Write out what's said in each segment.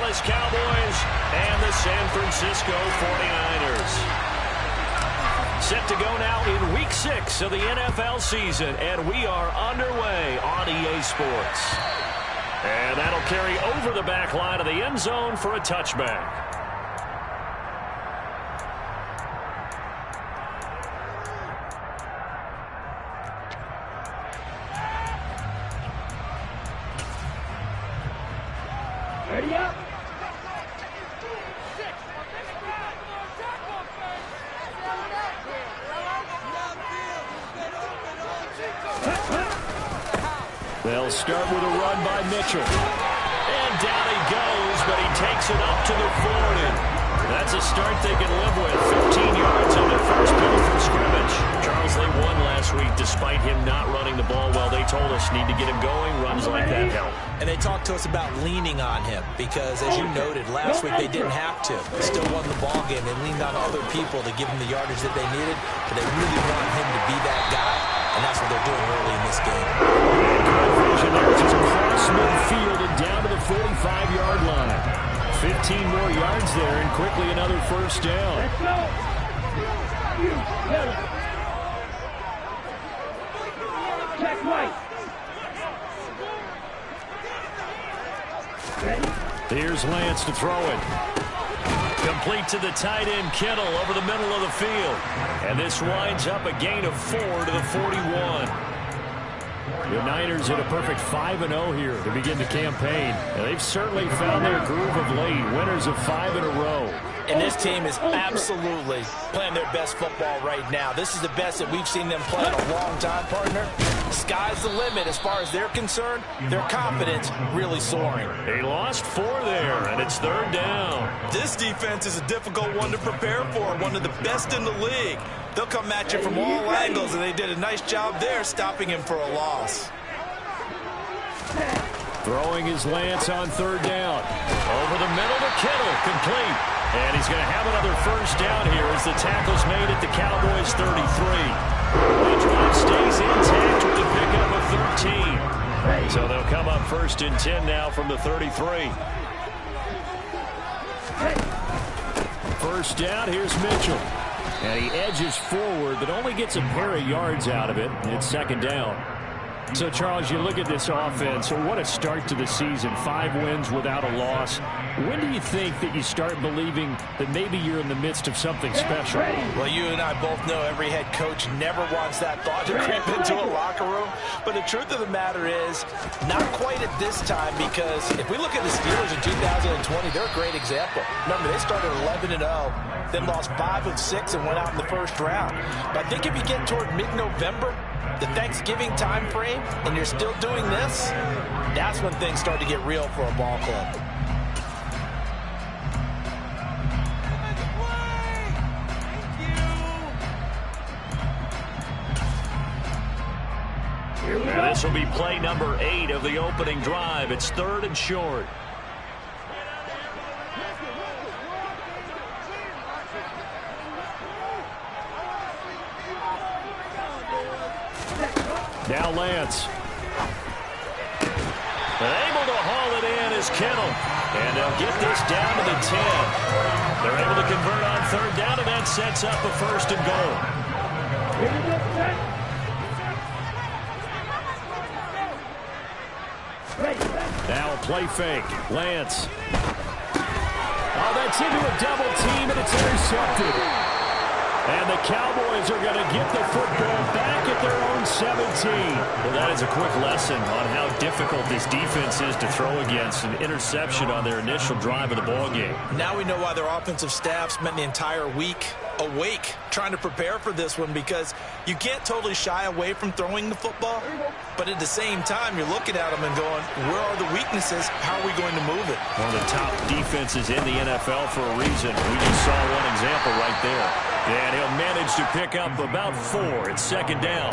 Dallas Cowboys and the San Francisco 49ers. Set to go now in Week 6 of the NFL season, and we are underway on EA Sports. And that'll carry over the back line of the end zone for a touchback. Ready up. They'll start with a run by Mitchell. And down he goes, but he takes it up to the 40. That's a start they can live with. 15 yards on their first play from scrimmage. Charles, they won last week despite him not running the ball well. They told us need to get him going. Runs like that help. And they talked to us about leaning on him because, as you noted, last week they didn't have to. They still won the ball game. They leaned on other people to give them the yardage that they needed, but they really want him to be that guy, and that's what they're doing early in this game. And good vision there. Just across midfield and down to the 45-yard line. 15 more yards there, and quickly another first down. Let's go. Check right. Here's Lance to throw it. Complete to the tight end, Kittle, over the middle of the field. And this winds up a gain of 4 to the 41. The Niners hit a perfect 5-0 here to begin the campaign. And they've certainly found their groove of late. Winners of 5 in a row. And this team is absolutely playing their best football right now. This is the best that we've seen them play in a long time, partner. Sky's the limit as far as they're concerned. Their confidence really soaring. They lost 4 there, and it's third down. This defense is a difficult one to prepare for, one of the best in the league. They'll come at you from all angles, and they did a nice job there stopping him for a loss. Throwing his Lance on third down. Over the middle to Kittle, complete. And he's going to have another first down here as the tackle's made at the Cowboys 33. The drive stays intact with the pickup of 13. So they'll come up first and 10 now from the 33. First down, here's Mitchell. And he edges forward, but only gets a pair of yards out of it. It's second down. So, Charles, you look at this offense, what a start to the season. 5 wins without a loss. When do you think that you start believing that maybe you're in the midst of something special? Well, you and I both know every head coach never wants that thought to creep into a locker room. But the truth of the matter is, not quite at this time, because if we look at the Steelers in 2020, they're a great example. Remember, they started 11-0, then lost 5 of 6 and went out in the first round. But I think if you get toward mid-November, the Thanksgiving time frame, and you're still doing this, that's when things start to get real for a ball club. This will be play number 8 of the opening drive. It's third and short. Now Lance. Able to haul it in is Kittle. And they'll get this down to the 10. They're able to convert on third down, and that sets up a first and goal. Now a play fake. Lance. Oh, that's into a double team, and it's intercepted. And the Cowboys are going to get the football back at their own 17. Well, that is a quick lesson on how difficult this defense is to throw against. An interception on their initial drive of the ballgame. Now we know why their offensive staff spent the entire week awake trying to prepare for this one, because you can't totally shy away from throwing the football, but at the same time you're looking at them and going, where are the weaknesses? How are we going to move it? One of the top defenses in the NFL for a reason. We just saw one example right there. And he'll manage to pick up about 4. It's second down.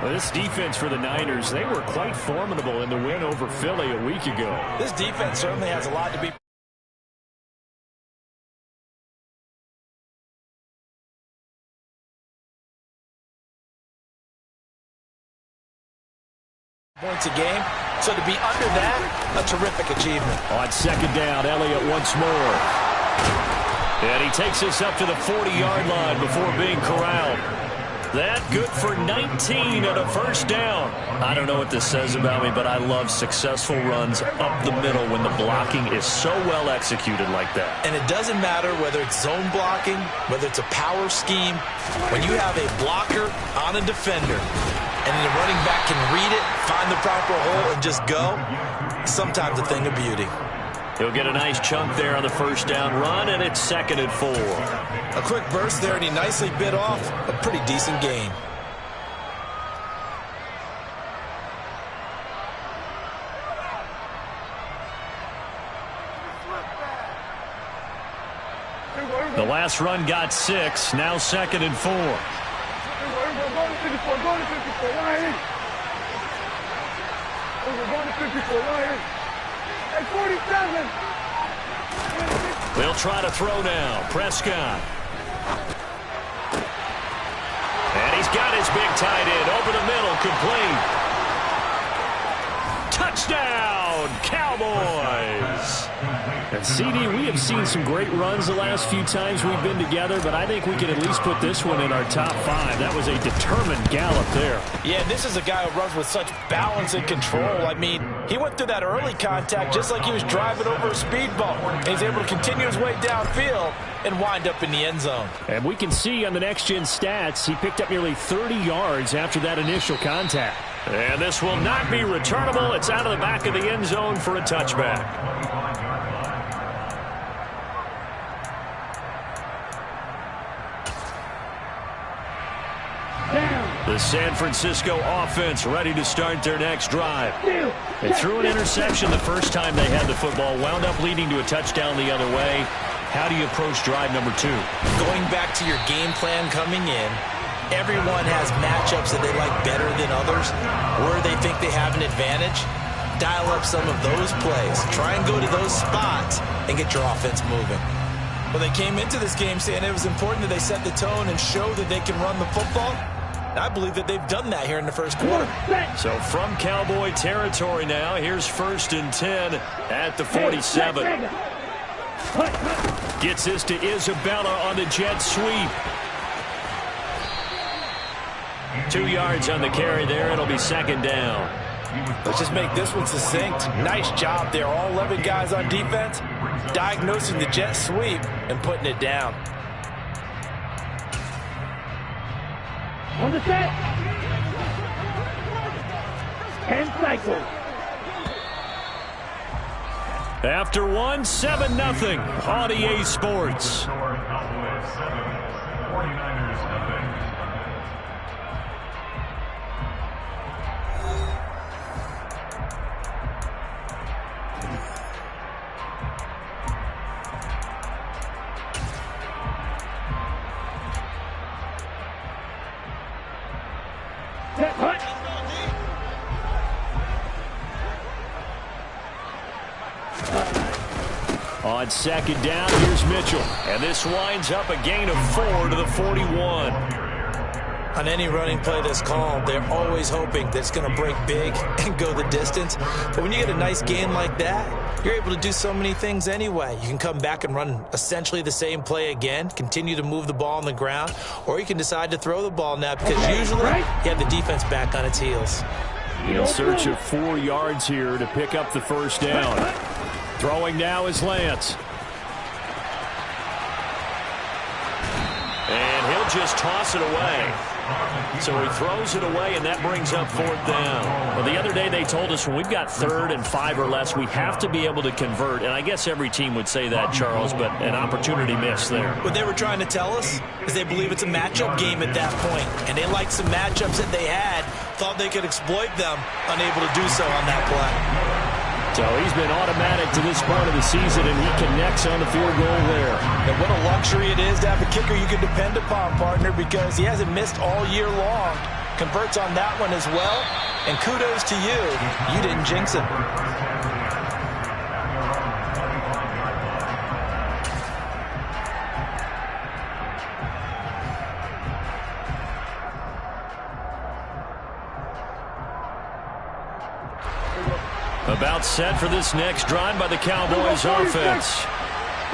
Well, this defense for the Niners, they were quite formidable in the win over Philly a week ago. This defense certainly has a lot to be Points a game. So to be under that, a terrific achievement. On second down, Elliott once more. And he takes us up to the 40-yard line before being corralled. That good for 19 and a first down. I don't know what this says about me, but I love successful runs up the middle when the blocking is so well executed like that. And it doesn't matter whether it's zone blocking, whether it's a power scheme. When you have a blocker on a defender and the running back can read it, find the proper hole, and just go, sometimes a thing of beauty. He'll get a nice chunk there on the first down run, and it's 2nd and 4. A quick burst there, and he nicely bit off a pretty decent gain. The last run got 6, now 2nd and 4. They'll try to throw now. Prescott. And he's got his big tight end over the middle, complete. Touchdown, Cowboys. And CD, we have seen some great runs the last few times we've been together, but I think we can at least put this one in our top 5. That was a determined gallop there. Yeah, this is a guy who runs with such balance and control. I mean, he went through that early contact just like he was driving over a speed bump. And he's able to continue his way downfield and wind up in the end zone. And we can see on the next-gen stats, he picked up nearly 30 yards after that initial contact. And this will not be returnable. It's out of the back of the end zone for a touchback. The San Francisco offense ready to start their next drive. They threw an interception the first time they had the football, wound up leading to a touchdown the other way. How do you approach drive number 2? Going back to your game plan coming in, everyone has matchups that they like better than others, where they think they have an advantage. Dial up some of those plays. Try and go to those spots and get your offense moving. Well, they came into this game saying it was important that they set the tone and show that they can run the football. I believe that they've done that here in the first quarter. So from Cowboy territory now, here's 1st and 10 at the 47. Gets this to Isabella on the jet sweep. 2 yards on the carry there. It'll be 2nd down. Let's just make this one succinct. Nice job there. All 11 guys on defense diagnosing the jet sweep and putting it down. On the set. 10 cycles. After 1, 7-0 on EA Sports. On 2nd down, here's Mitchell. And this winds up a gain of 4 to the 41. On any running play that's called, they're always hoping that it's going to break big and go the distance. But when you get a nice gain like that, you're able to do so many things anyway. You can come back and run essentially the same play again, continue to move the ball on the ground, or you can decide to throw the ball now because usually you have the defense back on its heels. In search of 4 yards here to pick up the first down. Throwing now is Lance. And he'll just toss it away. So he throws it away, and that brings up 4th down. Well, the other day they told us when we've got 3rd and 5 or less, we have to be able to convert. And I guess every team would say that, Charles, but an opportunity missed there. What they were trying to tell us is they believe it's a matchup game at that point. And they liked some matchups that they had, thought they could exploit them, unable to do so on that play. So he's been automatic to this part of the season, and he connects on the field goal there. And what a luxury it is to have a kicker you can depend upon, partner, because he hasn't missed all year long. Converts on that one as well. And kudos to you. You didn't jinx him. About set for this next drive by the Cowboys offense.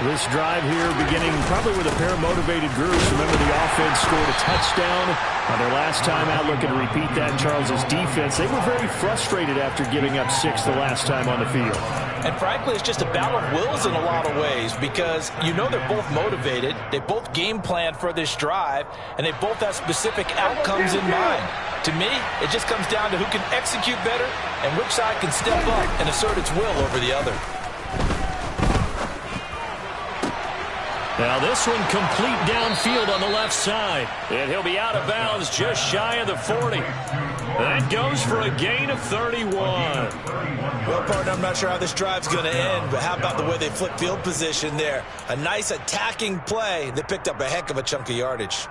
This drive here beginning probably with a pair of motivated groups. Remember, the offense scored a touchdown on their last time out, looking to repeat that. Charles's defense, they were very frustrated after giving up 6 the last time on the field. And frankly, it's just a battle of wills in a lot of ways, because you know they're both motivated, they both game plan for this drive, and they both have specific outcomes in mind. To me, it just comes down to who can execute better and which side can step up and assert its will over the other. Now this one complete downfield on the left side. And he'll be out of bounds just shy of the 40. That goes for a gain of 31. Well, partner, I'm not sure how this drive's going to end, but how about the way they flip field position there? A nice attacking play. They picked up a heck of a chunk of yardage.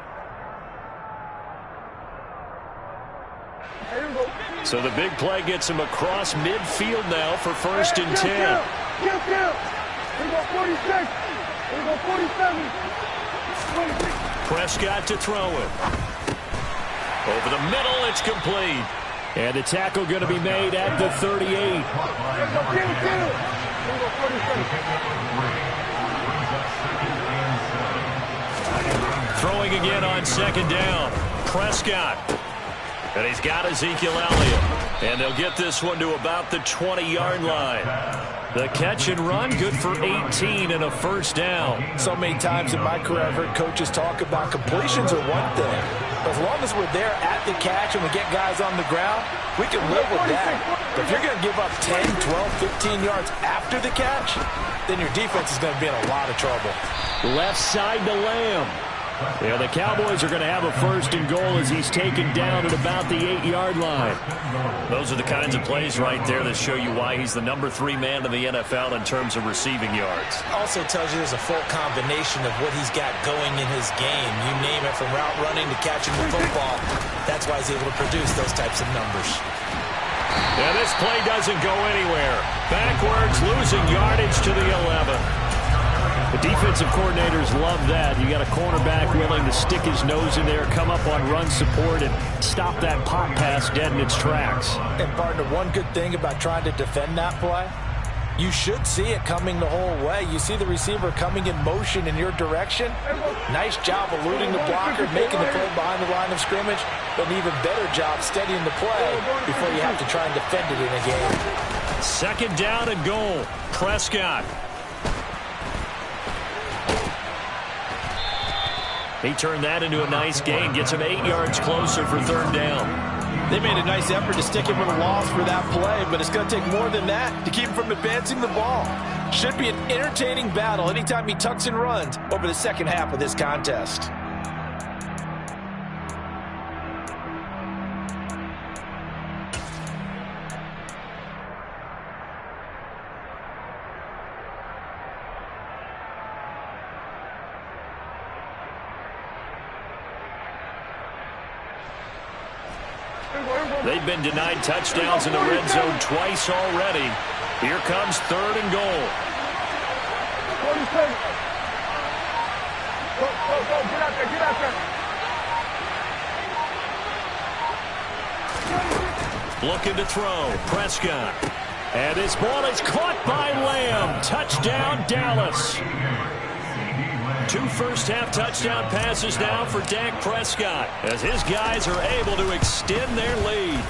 So the big play gets him across midfield now for 1st and 10. Here we go 46. Here we go 47. 26. Prescott to throw it. Over the middle, it's complete. And the tackle going to be made at the 38. Here we go 47. Throwing again on 2nd down. Prescott. And he's got Ezekiel Elliott. And they'll get this one to about the 20-yard line. The catch and run, good for 18 and a 1st down. So many times in my career I've heard coaches talk about completions are one thing, but as long as we're there at the catch and we get guys on the ground, we can live with that. But if you're going to give up 10, 12, 15 yards after the catch, then your defense is going to be in a lot of trouble. Left side to Lamb. Yeah, the Cowboys are going to have a 1st and goal as he's taken down at about the 8-yard line. Those are the kinds of plays right there that show you why he's the number 3 man in the NFL in terms of receiving yards. Also tells you there's a full combination of what he's got going in his game. You name it, from route running to catching the football. That's why he's able to produce those types of numbers. Yeah, this play doesn't go anywhere. Backwards, losing yardage to the 11. The defensive coordinators love that. You got a cornerback willing to stick his nose in there, come up on run support, and stop that pop pass dead in its tracks. And, partner, one good thing about trying to defend that play, you should see it coming the whole way. You see the receiver coming in motion in your direction. Nice job eluding the blocker, making the play behind the line of scrimmage, but an even better job steadying the play before you have to try and defend it in a game. 2nd down and goal. Prescott. He turned that into a nice gain, gets him 8 yards closer for 3rd down. They made a nice effort to stick him with a loss for that play, but it's going to take more than that to keep him from advancing the ball. Should be an entertaining battle anytime he tucks and runs over the second half of this contest. They've been denied touchdowns in the red zone twice already. Here comes 3rd and goal. 47. Go, get out there, Looking to throw. Prescott. And this ball is caught by Lamb. Touchdown, Dallas. 2 first-half touchdown passes now for Dak Prescott as his guys are able to extend their lead.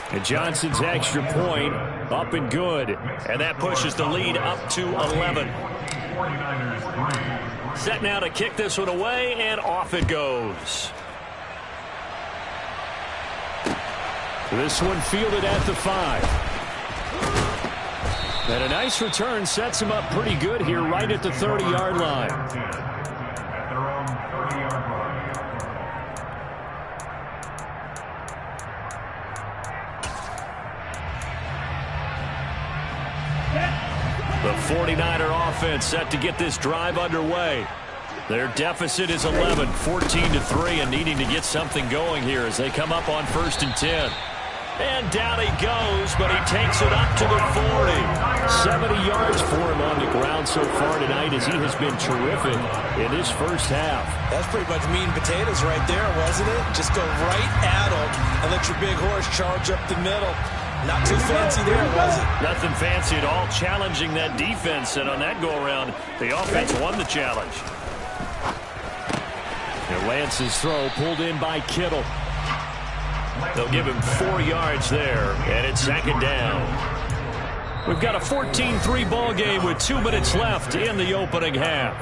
And Johnson's extra point up and good. And that pushes the lead up to 11. Set now to kick this one away, and off it goes. This one fielded at the 5. And a nice return sets him up pretty good here right at the 30-yard line. The 49er offense set to get this drive underway. Their deficit is 11, 14-3, and needing to get something going here as they come up on 1st and 10. And down he goes, but he takes it up to the 40. 70 yards for him on the ground so far tonight as he has been terrific in his first half. That's pretty much meat and potatoes right there, wasn't it? Just go right at him and let your big horse charge up the middle. Not too fancy there, was it? Nothing fancy at all, challenging that defense, and on that go-around, the offense won the challenge. And Lance's throw pulled in by Kittle. They'll give him 4 yards there, and it's 2nd down. We've got a 14-3 ball game with 2 minutes left in the opening half.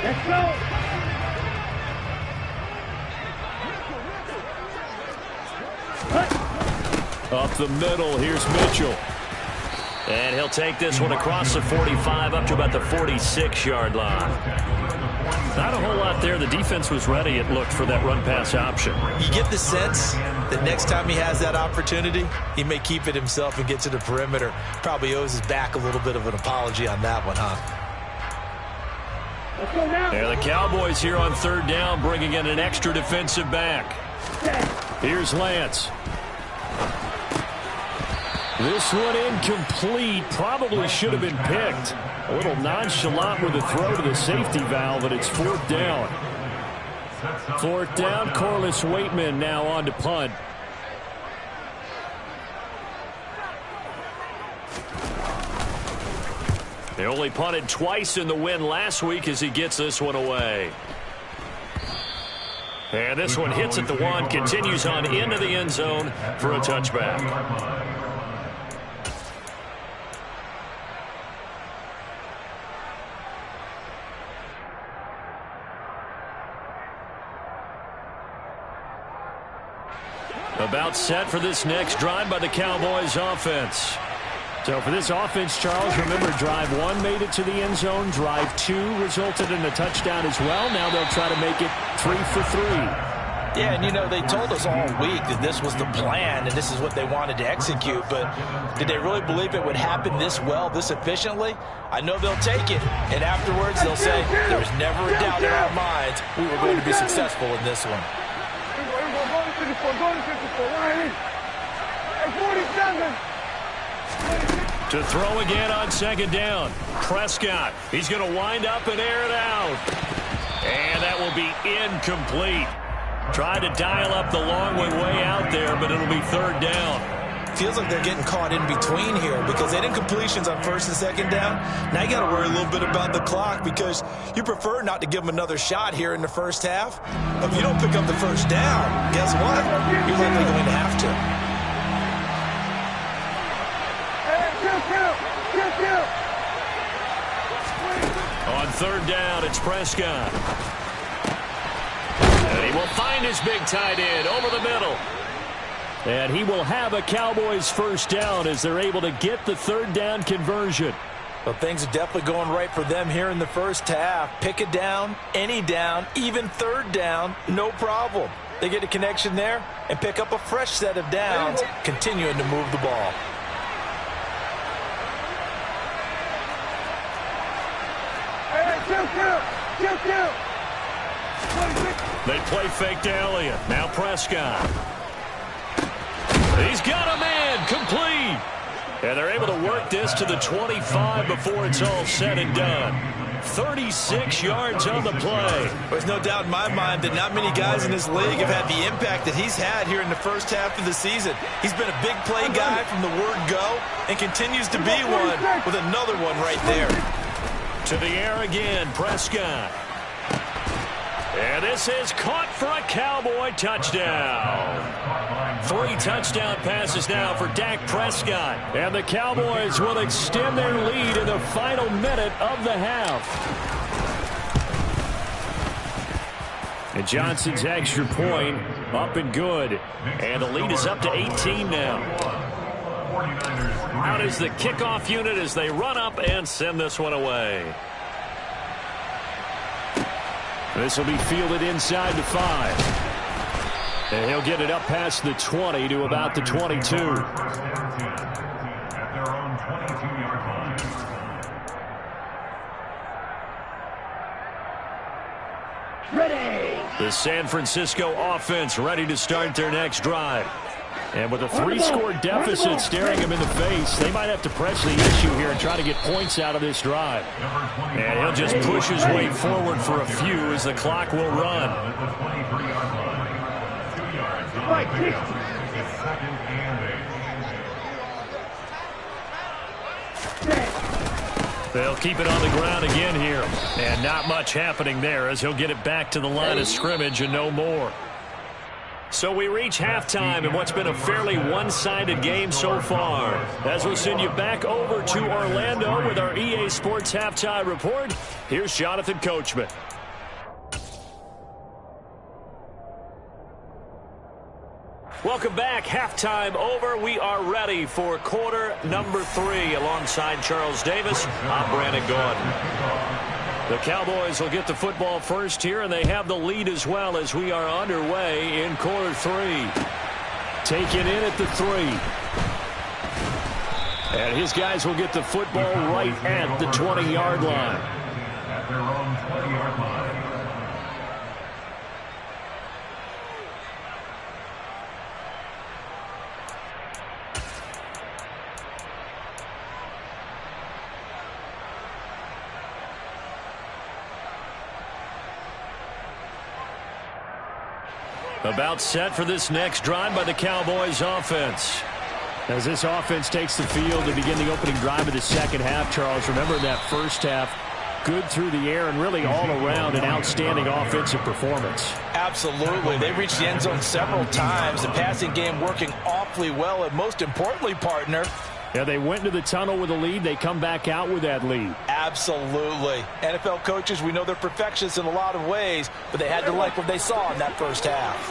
Let's go. Up the middle, here's Mitchell. And he'll take this one across the 45 up to about the 46-yard line. Not a whole lot there. The defense was ready, it looked, for that run-pass option. You get the sense that next time he has that opportunity, he may keep it himself and get to the perimeter. Probably owes his back a little bit of an apology on that one, huh? Let's go now. And the Cowboys here on 3rd down, bringing in an extra defensive back. Here's Lance. This one incomplete. Probably should have been picked. A little nonchalant with a throw to the safety valve, and it's 4th down. 4th down, Corliss Waitman now on to punt. They only punted twice in the win last week as he gets this one away. And this one hits at the 1, continues on into the end zone for a touchback. About set for this next drive by the Cowboys offense. So for this offense, Charles, remember, drive 1 made it to the end zone. Drive 2 resulted in a touchdown as well. Now they'll try to make it 3 for 3. Yeah, and you know, they told us all week that this was the plan and this is what they wanted to execute, but did they really believe it would happen this well, this efficiently? I know they'll take it, and afterwards they'll say, there was never a doubt in our minds we were going to be successful in this one. To throw again on 2nd down. Prescott, he's going to wind up and air it out. And that will be incomplete. Tried to dial up the long way out there, but it'll be 3rd down. Feels like they're getting caught in between here because they did incompletions on 1st and 2nd down. Now you got to worry a little bit about the clock because you prefer not to give them another shot here in the first half. But if you don't pick up the 1st down, guess what? You're likely going to have to. On 3rd down, it's Prescott. And he will find his big tight end over the middle. And he will have a Cowboys 1st down as they're able to get the 3rd down conversion. Well, things are definitely going right for them here in the first half. Pick a down, any down, even 3rd down, no problem. They get a connection there and pick up a fresh set of downs, continuing to move the ball. They play fake to Elliott. Now Prescott. He's got a man, complete. And they're able to work this to the 25 before it's all said and done. 36 yards on the play. There's no doubt in my mind that not many guys in this league have had the impact that he's had here in the first half of the season. He's been a big play guy from the word go and continues to be one with another one right there. To the air again, Prescott. And this is caught for a Cowboy touchdown. 3 touchdown passes now for Dak Prescott. And the Cowboys will extend their lead in the final minute of the half. And Johnson's extra point up and good. And the lead is up to 18 now. Out is the kickoff unit as they run up and send this one away. This will be fielded inside the 5. And he'll get it up past the 20 to about the 22. Ready. The San Francisco offense ready to start their next drive. And with a 3-score deficit staring him in the face, they might have to press the issue here and try to get points out of this drive. And he'll just push his way forward for a few as the clock will run. They'll keep it on the ground again here. And not much happening there as he'll get it back to the line of scrimmage and no more. So we reach halftime in what's been a fairly one-sided game so far. As we'll send you back over to Orlando with our EA Sports Halftime Report, here's Jonathan Coachman. Welcome back. Halftime over. We are ready for quarter number 3. Alongside Charles Davis, I'm Brandon Gaudin. The Cowboys will get the football first here, and they have the lead as well as we are underway in quarter 3. Taken in at the 3. And his guys will get the football right at the 20-yard line. At their own 20-yard line. About set for this next drive by the Cowboys offense. As this offense takes the field to begin the opening drive of the second half, Charles, remember that first half, good through the air and really all around an outstanding offensive performance. Absolutely. They reached the end zone several times. The passing game working awfully well, and most importantly, partner, yeah, they went into the tunnel with a lead. They come back out with that lead. Absolutely. NFL coaches, we know they're perfectionists in a lot of ways, but they had to like what they saw in that first half.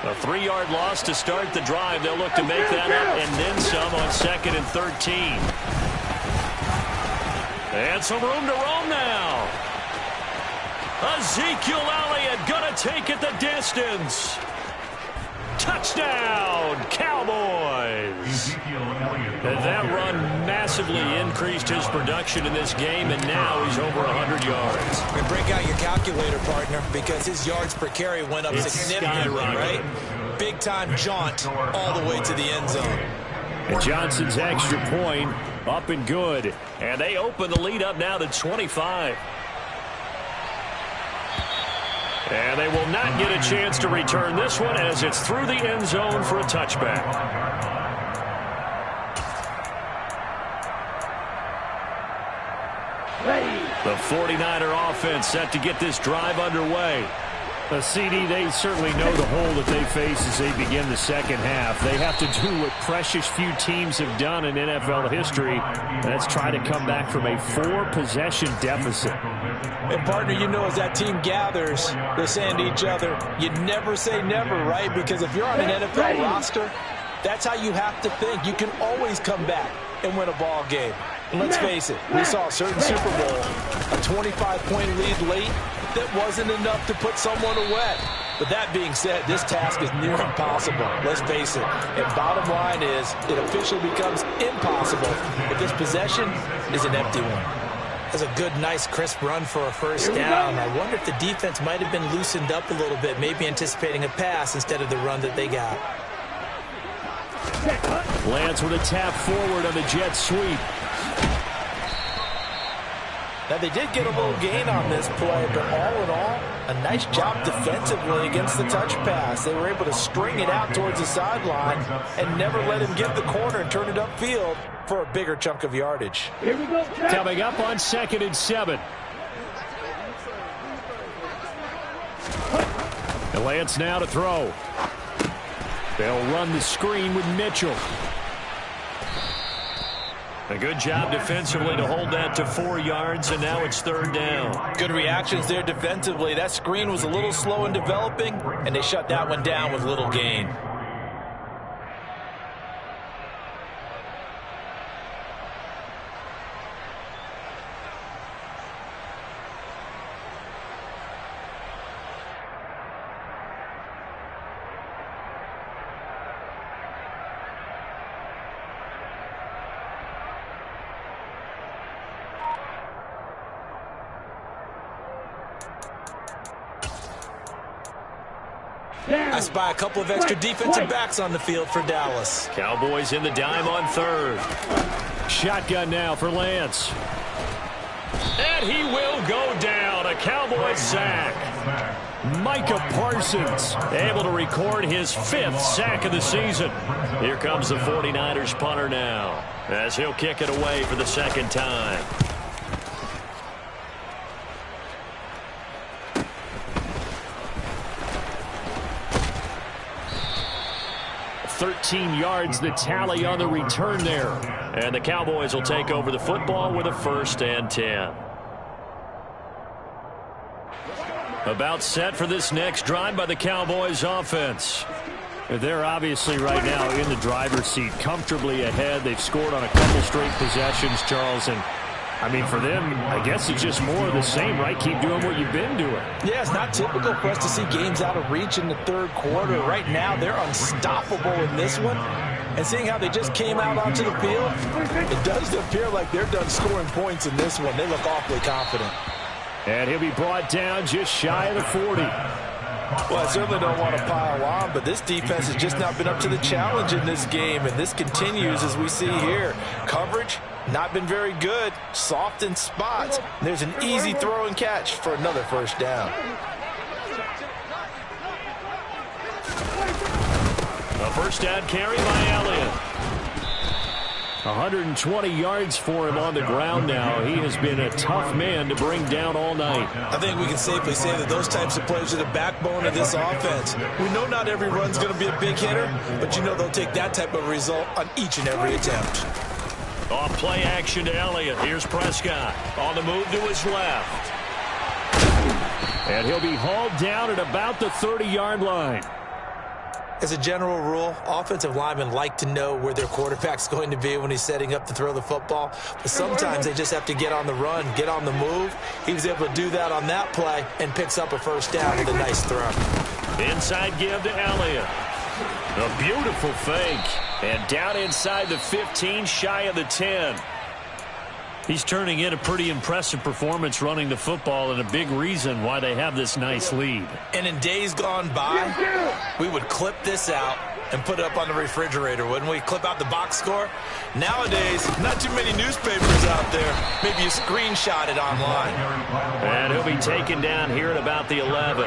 A 3-yard loss to start the drive. They'll look to make that up and then some on 2nd and 13. And some room to roam now. Ezekiel Elliott gonna take it the distance. Touchdown, Cowboys. And that run massively increased his production in this game, and now he's over 100 yards. And break out your calculator, partner, because his yards per carry went up significantly, right? Big-time jaunt all the way to the end zone. And Johnson's extra point up and good. And they open the lead up now to 25. And they will not get a chance to return this one as it's through the end zone for a touchback. The 49er offense set to get this drive underway. The CD, they certainly know the hole that they face as they begin the second half. They have to do what precious few teams have done in NFL history. That's try to come back from a 4-possession deficit. And, partner, you know, as that team gathers, they're saying to each other, you never say never, right? Because if you're on an NFL roster, that's how you have to think. You can always come back and win a ball game. And let's face it, we saw a certain Super Bowl, a 25-point lead late, that wasn't enough to put someone away. But that being said, this task is near impossible. Let's face it. And bottom line is, it officially becomes impossible if this possession is an empty one. That's a good, nice, crisp run for a first down. I wonder if the defense might have been loosened up a little bit, maybe anticipating a pass instead of the run that they got. Lance with a tap forward on the jet sweep. Now, they did get a little gain on this play, but all in all, a nice job defensively against the touch pass. They were able to string it out towards the sideline and never let him get the corner and turn it upfield for a bigger chunk of yardage. Here we go. Coming up on 2nd and 7. And Lance now to throw. They'll run the screen with Mitchell. A good job defensively to hold that to 4 yards, and now it's 3rd down. Good reactions there defensively. That screen was a little slow in developing, and they shut that one down with little gain. I spy a couple of extra defensive backs on the field for Dallas. Cowboys in the dime on third. Shotgun now for Lance. And he will go down. A Cowboys sack. Micah Parsons able to record his 5th sack of the season. Here comes the 49ers punter now, as he'll kick it away for the 2nd time. $13 yards the tally on the return there. And the Cowboys will take over the football with a 1st and 10. About set for this next drive by the Cowboys offense. They're obviously right now in the driver's seat, comfortably ahead. They've scored on a couple straight possessions, Charles, and I mean, for them, I guess it's just more of the same, right? Keep doing what you've been doing. Yeah, it's not typical for us to see games out of reach in the 3rd quarter. Right now, they're unstoppable in this one. And seeing how they just came out onto the field, it does appear like they're done scoring points in this one. They look awfully confident. And he'll be brought down just shy of the 40. Well, I certainly don't want to pile on, but this defense has just not been up to the challenge in this game, and this continues as we see here. Coverage, not been very good, soft in spots. There's an easy throw and catch for another 1st down. A 1st down carry by Elliott. 120 yards for him on the ground now. He has been a tough man to bring down all night. I think we can safely say that those types of plays are the backbone of this offense. We know not every run's going to be a big hitter, but you know they'll take that type of result on each and every attempt. Off play action to Elliott. Here's Prescott on the move to his left. And he'll be hauled down at about the 30-yard line. As a general rule, offensive linemen like to know where their quarterback's going to be when he's setting up to throw the football. But sometimes they just have to get on the run, get on the move. He was able to do that on that play and picks up a 1st down with a nice throw. Inside give to Elliott. A beautiful fake. And down inside the 15, shy of the 10. He's turning in a pretty impressive performance running the football, and a big reason why they have this nice lead. And in days gone by, we would clip this out and put it up on the refrigerator, wouldn't we? Clip out the box score. Nowadays, not too many newspapers out there. Maybe you screenshot it online. And he'll be taken down here at about the 11.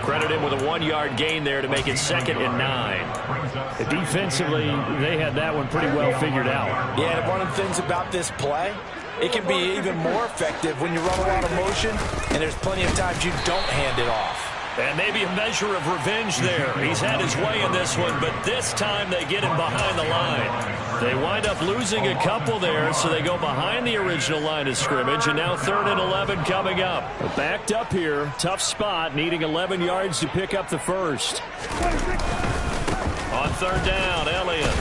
Credit him with a 1-yard gain there to make it 2nd and 9. Defensively, they had that one pretty well figured out. Yeah, and one of the things about this play, it can be even more effective when you run a lot of motion, and there's plenty of times you don't hand it off. And maybe a measure of revenge there. He's had his way in this one, but this time they get him behind the line. They wind up losing a couple there, so they go behind the original line of scrimmage, and now 3rd and 11 coming up. Backed up here, tough spot, needing 11 yards to pick up the 1st. On 3rd down, Elliott.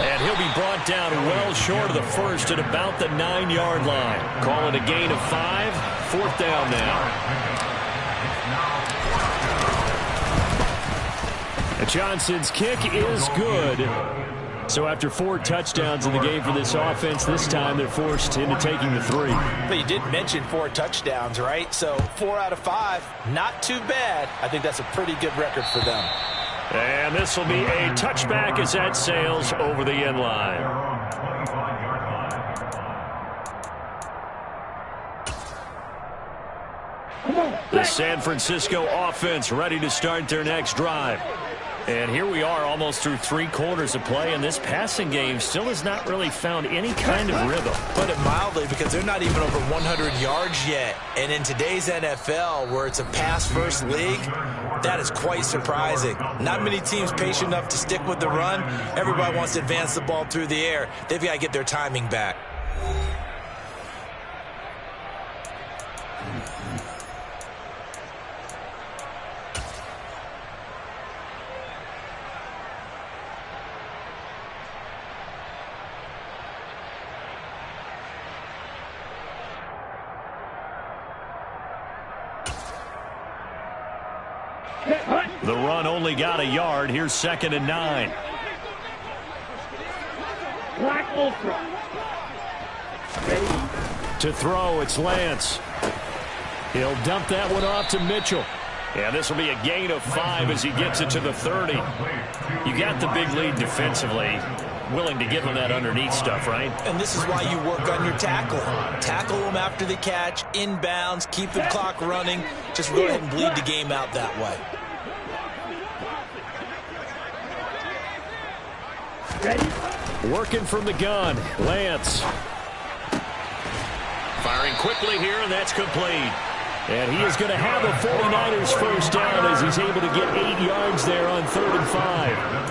And he'll be brought down well short of the 1st at about the 9-yard line. Call it a gain of 5, 4th down now. Johnson's kick is good. So after 4 touchdowns in the game for this offense, this time they're forced into taking the 3. But you did mention 4 touchdowns, right? So 4 out of 5, not too bad. I think that's a pretty good record for them. And this will be a touchback as that sails over the end line. The San Francisco offense ready to start their next drive. And here we are almost through 3 quarters of play, and this passing game still has not really found any kind of rhythm. Put it mildly, because they're not even over 100 yards yet. And in today's NFL, where it's a pass-first league, that is quite surprising. Not many teams patient enough to stick with the run. Everybody wants to advance the ball through the air. They've got to get their timing back. The run only got a yard. Here's 2nd and 9. Black Ultra. To throw, it's Lance. He'll dump that one off to Mitchell. Yeah, this will be a gain of 5 as he gets it to the 30. You got the big lead defensively. Willing to give him that underneath stuff, right? And this is why you work on your tackling. Tackle them after the catch, inbounds, keep the clock running. Just go ahead and bleed the game out that way. Ready? Working from the gun, Lance. Firing quickly here, and that's complete. And he is going to have a 49ers first down as he's able to get 8 yards there on 3rd and 5.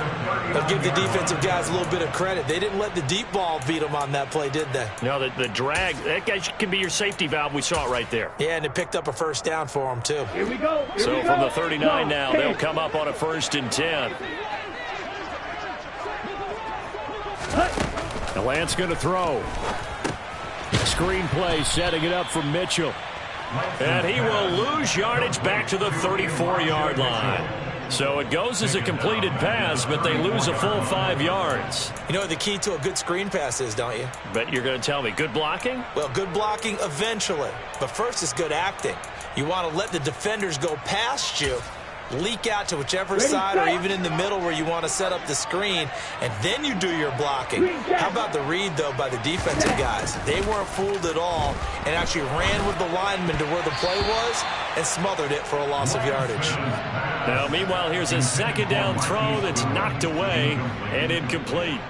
I'll give the defensive guys a little bit of credit. They didn't let the deep ball beat them on that play, did they? No, the drag, that guy can be your safety valve. We saw it right there. Yeah, and it picked up a first down for them, too. Here we go. So from the 39 now, they'll come up on a 1st and 10. Now Lance going to throw. Screen play, setting it up for Mitchell. And he will lose yardage back to the 34-yard line. So it goes as a completed pass, but they lose a full 5 yards. You know what the key to a good screen pass is, don't you? Bet you're going to tell me. Good blocking? Well, good blocking eventually. But first is good acting. You want to let the defenders go past you, leak out to whichever side or even in the middle where you want to set up the screen, and then you do your blocking. How about the read, though, by the defensive guys? They weren't fooled at all and actually ran with the lineman to where the play was and smothered it for a loss of yardage. Now, meanwhile, here's a 2nd down throw that's knocked away and incomplete.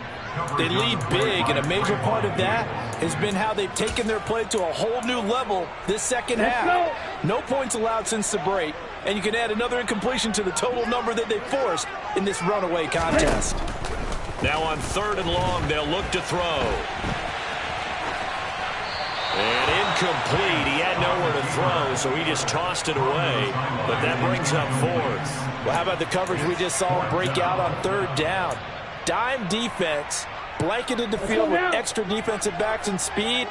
They lead big, and a major part of that has been how they've taken their play to a whole new level this second half. No points allowed since the break, and you can add another incompletion to the total number that they forced in this runaway contest. Now on 3rd and long, they'll look to throw. And incomplete. He had nowhere to throw, so he just tossed it away. But that brings up 4th. Well, how about the coverage we just saw break out on 3rd down? Dime defense, blanketed the field with extra defensive backs and speed,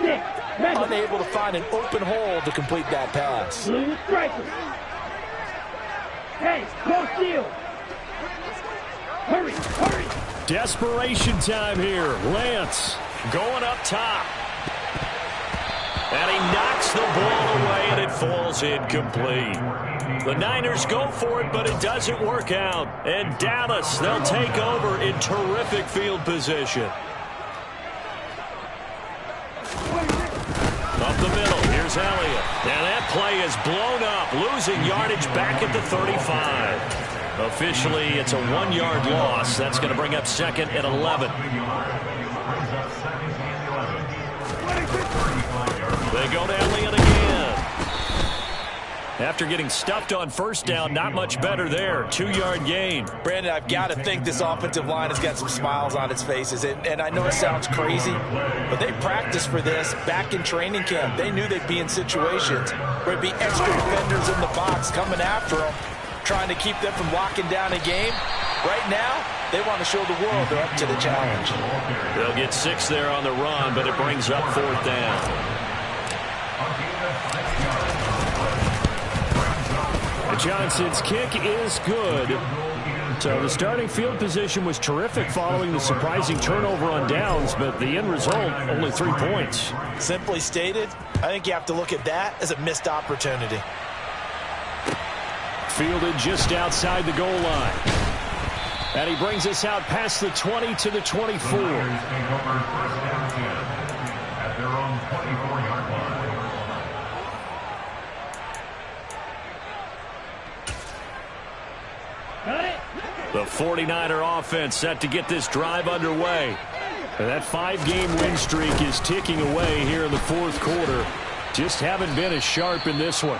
unable to find an open hole to complete that pass. Hey, go steal. Hurry, hurry. Desperation time here. Lance going up top. And he knocks the ball away, and it falls incomplete. The Niners go for it, but it doesn't work out. And Dallas, they'll take over in terrific field position. Up the middle, here's Elliott. And that play is blown up, losing yardage back at the 35. Officially, it's a 1-yard loss. That's going to bring up 2nd and 11. They go to Elliott again. After getting stuffed on 1st down, not much better there. 2-yard gain. Brandon, I've got to think this offensive line has got some smiles on its faces. And I know it sounds crazy, but they practiced for this back in training camp. They knew they'd be in situations where it'd be extra defenders in the box coming after them, trying to keep them from locking down a game. Right now, they want to show the world they're up to the challenge. They'll get 6 there on the run, but it brings up 4th down. Johnson's kick is good. So the starting field position was terrific following the surprising turnover on downs, but the end result, only 3 points. Simply stated, I think you have to look at that as a missed opportunity. Fielded just outside the goal line. And he brings us out past the 20 to the 24. The 49er offense set to get this drive underway. And that 5-game win streak is ticking away here in the 4th quarter. Just haven't been as sharp in this one.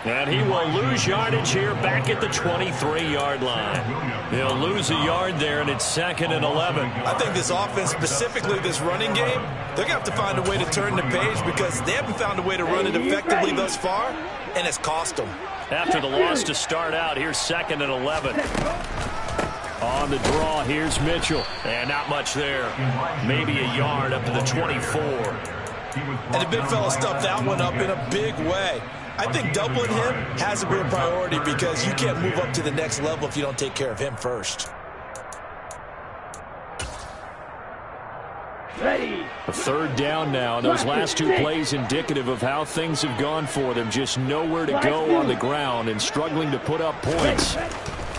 And he will lose yardage here back at the 23-yard line. He'll lose a yard there, and it's 2nd and 11. I think this offense, specifically this running game, they're going to have to find a way to turn the page because they haven't found a way to run it effectively thus far, and it's cost them. After the loss to start out, here's 2nd and 11. On the draw, here's Mitchell. And not much there. Maybe a yard up to the 24. And the big fella stuffed that one up in a big way. I think doubling him has to be a priority because you can't move up to the next level if you don't take care of him first. Ready. A third down now, and those last two plays indicative of how things have gone for them. Just nowhere to go on the ground and struggling to put up points.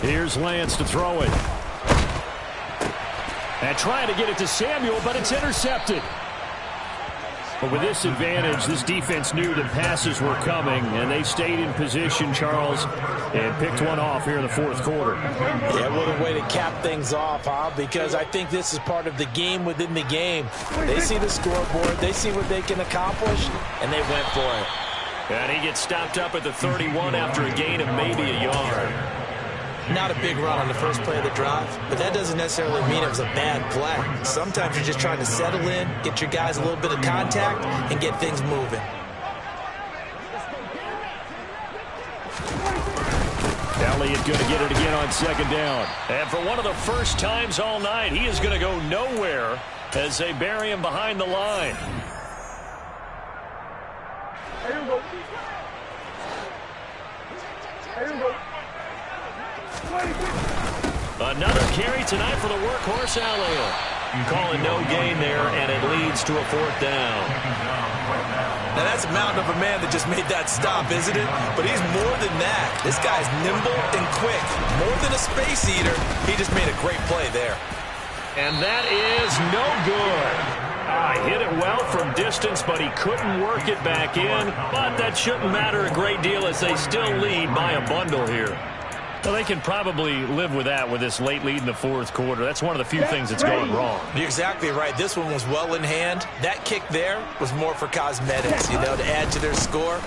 Here's Lance to throw it. And trying to get it to Samuel, but it's intercepted. But with this advantage, this defense knew that passes were coming, and they stayed in position, Charles, and picked one off here in the fourth quarter. Yeah, what a way to cap things off, huh? Because I think this is part of the game within the game. They see the scoreboard, they see what they can accomplish, and they went for it. And he gets stopped up at the 31 after a gain of maybe a yard. Not a big run on the first play of the drive, but that doesn't necessarily mean it was a bad play. Sometimes you're just trying to settle in, get your guys a little bit of contact, and get things moving. Elliott going to get it again on second down. And for one of the first times all night, he is going to go nowhere as they bury him behind the line. Here we go. Here we go. Another carry tonight for the workhorse Elliott. Calling no gain there, and it leads to a fourth down. Now that's a mountain of a man that just made that stop, isn't it? But he's more than that. This guy's nimble and quick. More than a space eater, he just made a great play there. And that is no good. Hit it well from distance, but he couldn't work it back in. But that shouldn't matter a great deal as they still lead by a bundle here. Well, they can probably live with that with this late lead in the fourth quarter. That's one of the few things that's going wrong. You're exactly right. This one was well in hand. That kick there was more for cosmetics, you know, to add to their score.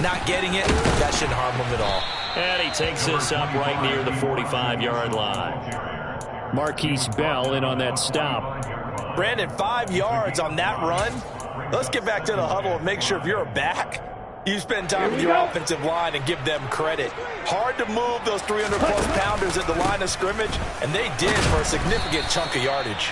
Not getting it, that shouldn't harm them at all. And he takes this up right near the 45-yard line. Marquise Bell in on that stop. Brandon, 5 yards on that run. Let's get back to the huddle and make sure if you're a back, you spend time with your offensive line and give them credit. Hard to move those 300-plus pounders at the line of scrimmage, and they did for a significant chunk of yardage.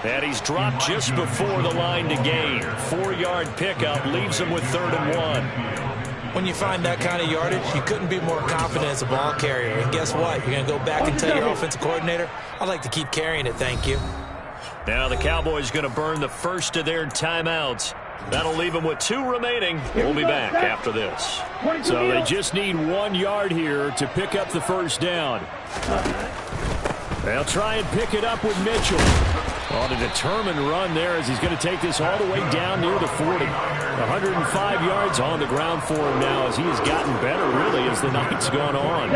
And he's dropped just before the line to gain. 4-yard pickup leaves him with 3rd and 1. When you find that kind of yardage, you couldn't be more confident as a ball carrier. And guess what? You're going to go back and tell your offensive coordinator, I'd like to keep carrying it, thank you. Now the Cowboys going to burn the first of their timeouts. That'll leave them with 2 remaining. We'll be back after this. So they just need 1 yard here to pick up the first down. They'll try and pick it up with Mitchell. On a determined run there as he's going to take this all the way down near the 40. 105 yards on the ground for him now as he has gotten better really as the night's gone on.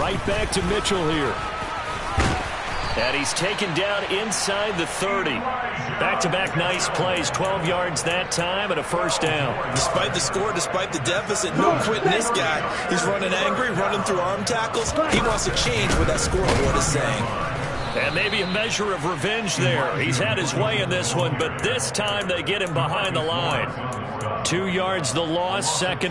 Right back to Mitchell here. And he's taken down inside the 30. Back-to-back nice plays, 12 yards that time and a first down. Despite the score, despite the deficit, no quitting this guy. He's running angry, running through arm tackles. He wants to change what that scoreboard is saying. And maybe a measure of revenge there. He's had his way in this one, but this time they get him behind the line. 2 yards the loss, second and